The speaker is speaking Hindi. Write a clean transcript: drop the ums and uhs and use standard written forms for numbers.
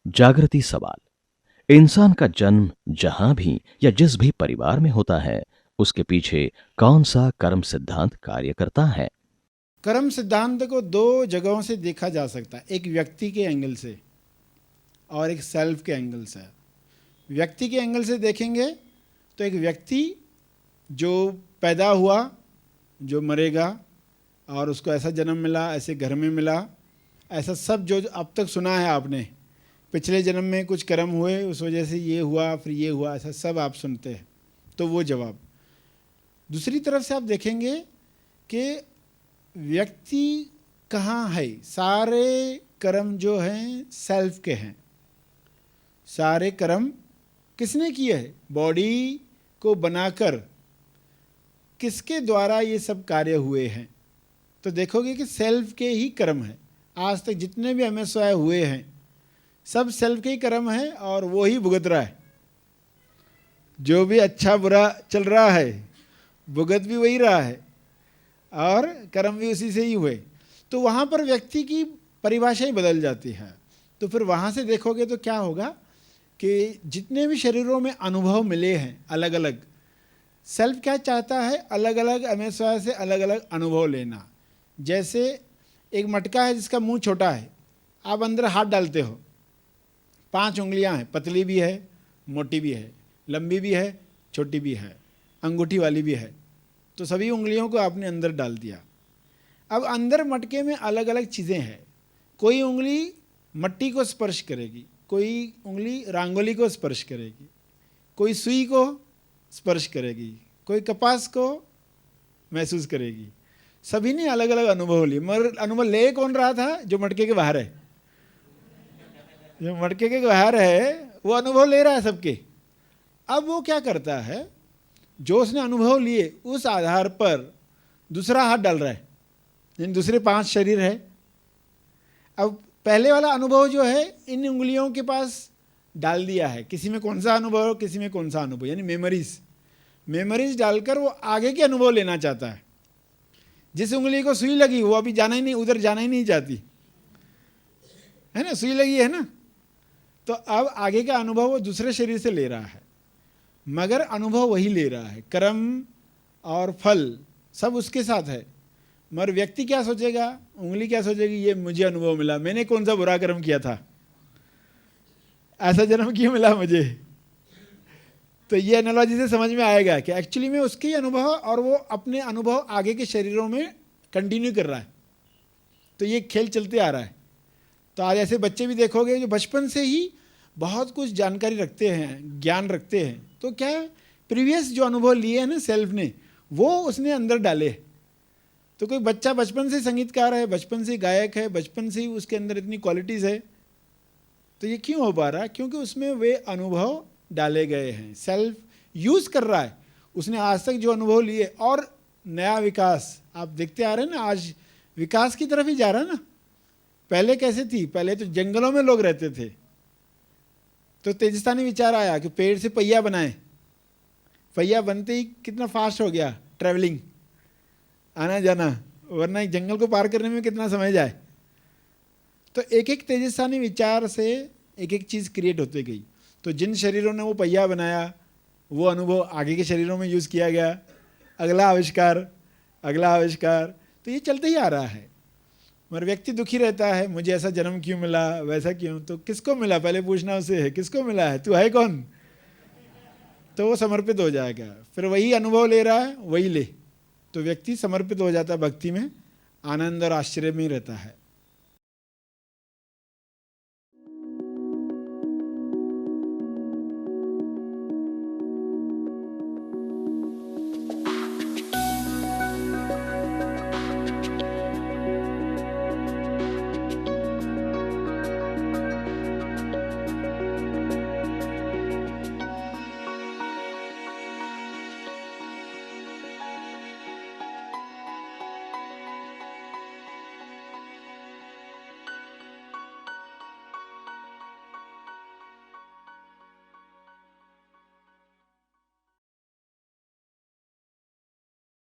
जागृति सवाल। इंसान का जन्म जहां भी या जिस भी परिवार में होता है, उसके पीछे कौन सा कर्म सिद्धांत कार्य करता है? कर्म सिद्धांत को दो जगहों से देखा जा सकता है, एक व्यक्ति के एंगल से और एक सेल्फ के एंगल से। व्यक्ति के एंगल से देखेंगे तो एक व्यक्ति जो पैदा हुआ, जो मरेगा, और उसको ऐसा जन्म मिला, ऐसे घर में मिला, ऐसा सब जो अब तक सुना है आपने, पिछले जन्म में कुछ कर्म हुए उस वजह से ये हुआ, फिर ये हुआ, ऐसा सब आप सुनते हैं, तो वो जवाब। दूसरी तरफ से आप देखेंगे कि व्यक्ति कहाँ है, सारे कर्म जो हैं सेल्फ के हैं। सारे कर्म किसने किए हैं? बॉडी को बनाकर किसके द्वारा ये सब कार्य हुए हैं? तो देखोगे कि सेल्फ के ही कर्म हैं। आज तक जितने भी MSY हुए हैं सब सेल्फ के ही कर्म हैं और वो ही भुगत रहा है। जो भी अच्छा बुरा चल रहा है भुगत भी वही रहा है और कर्म भी उसी से ही हुए। तो वहाँ पर व्यक्ति की परिभाषा ही बदल जाती है। तो फिर वहाँ से देखोगे तो क्या होगा कि जितने भी शरीरों में अनुभव मिले हैं अलग अलग, सेल्फ क्या चाहता है? अलग अलग MSY से अलग अलग अनुभव लेना। जैसे एक मटका है जिसका मुंह छोटा है, आप अंदर हाथ डालते हो, 5 उंगलियां हैं, पतली भी है, मोटी भी है, लंबी भी है, छोटी भी है, अंगूठी वाली भी है। तो सभी उंगलियों को आपने अंदर डाल दिया। अब अंदर मटके में अलग अलग चीज़ें हैं। कोई उंगली मट्टी को स्पर्श करेगी, कोई उंगली रंगोली को स्पर्श करेगी, कोई सुई को स्पर्श करेगी, कोई कपास को महसूस करेगी। सभी ने अलग अलग अनुभव लिए, मगर अनुभव ले कौन रहा था? जो मटके के बाहर है। जो मटके के बाहर है वो अनुभव ले रहा है सबके। अब वो क्या करता है? जो उसने अनुभव लिए उस आधार पर दूसरा हाथ डाल रहा है, यानी दूसरे 5 शरीर है। अब पहले वाला अनुभव जो है इन उंगलियों के पास डाल दिया है, किसी में कौन सा अनुभव, किसी में कौन सा अनुभव, यानी मेमोरीज डालकर वो आगे के अनुभव लेना चाहता है। जिस उंगली को सुई लगी वो अभी जाना ही नहीं, उधर जाना ही नहीं चाहती है ना, सुई लगी है ना। तो अब आगे का अनुभव वो दूसरे शरीर से ले रहा है, मगर अनुभव वही ले रहा है। कर्म और फल सब उसके साथ है, मगर व्यक्ति क्या सोचेगा? उंगली क्या सोचेगी? ये मुझे अनुभव मिला, मैंने कौन सा बुरा कर्म किया था, ऐसा जन्म क्यों मिला मुझे? तो ये एनालॉजी से समझ में आएगा कि एक्चुअली में उसके ही अनुभव और वो अपने अनुभव आगे के शरीरों में कंटिन्यू कर रहा है। तो ये खेल चलते आ रहा है। तो आज ऐसे बच्चे भी देखोगे जो बचपन से ही बहुत कुछ जानकारी रखते हैं, ज्ञान रखते हैं। तो क्या है, प्रीवियस जो अनुभव लिए हैं ना सेल्फ ने, वो उसने अंदर डाले। तो कोई बच्चा बचपन से संगीतकार है, बचपन से गायक है, बचपन से ही उसके अंदर इतनी क्वालिटीज़ है, तो ये क्यों हो पा रहा है? क्योंकि उसमें वे अनुभव डाले गए हैं, सेल्फ यूज़ कर रहा है उसने आज तक जो अनुभव लिए। और नया विकास आप देखते आ रहे हैं ना, आज विकास की तरफ ही जा रहा है ना। पहले कैसे थी? पहले तो जंगलों में लोग रहते थे, तो तेजस्तानी विचार आया कि पेड़ से पहिया बनाए। पहिया बनते ही कितना फास्ट हो गया ट्रैवलिंग, आना जाना, वरना एक जंगल को पार करने में कितना समय जाए। तो एक एक तेजस्तानी विचार से एक एक चीज़ क्रिएट होती गई। तो जिन शरीरों ने वो पहिया बनाया वो अनुभव आगे के शरीरों में यूज़ किया गया, अगला आविष्कार, अगला आविष्कार, तो ये चलते ही आ रहा है। मगर व्यक्ति दुखी रहता है, मुझे ऐसा जन्म क्यों मिला, वैसा क्यों। तो किसको मिला पहले पूछना उसे है, किसको मिला है, तू है कौन? तो वो समर्पित हो जाएगा, फिर वही अनुभव ले रहा है वही ले। तो व्यक्ति समर्पित हो जाता है भक्ति में, आनंद और आश्चर्य में ही रहता है।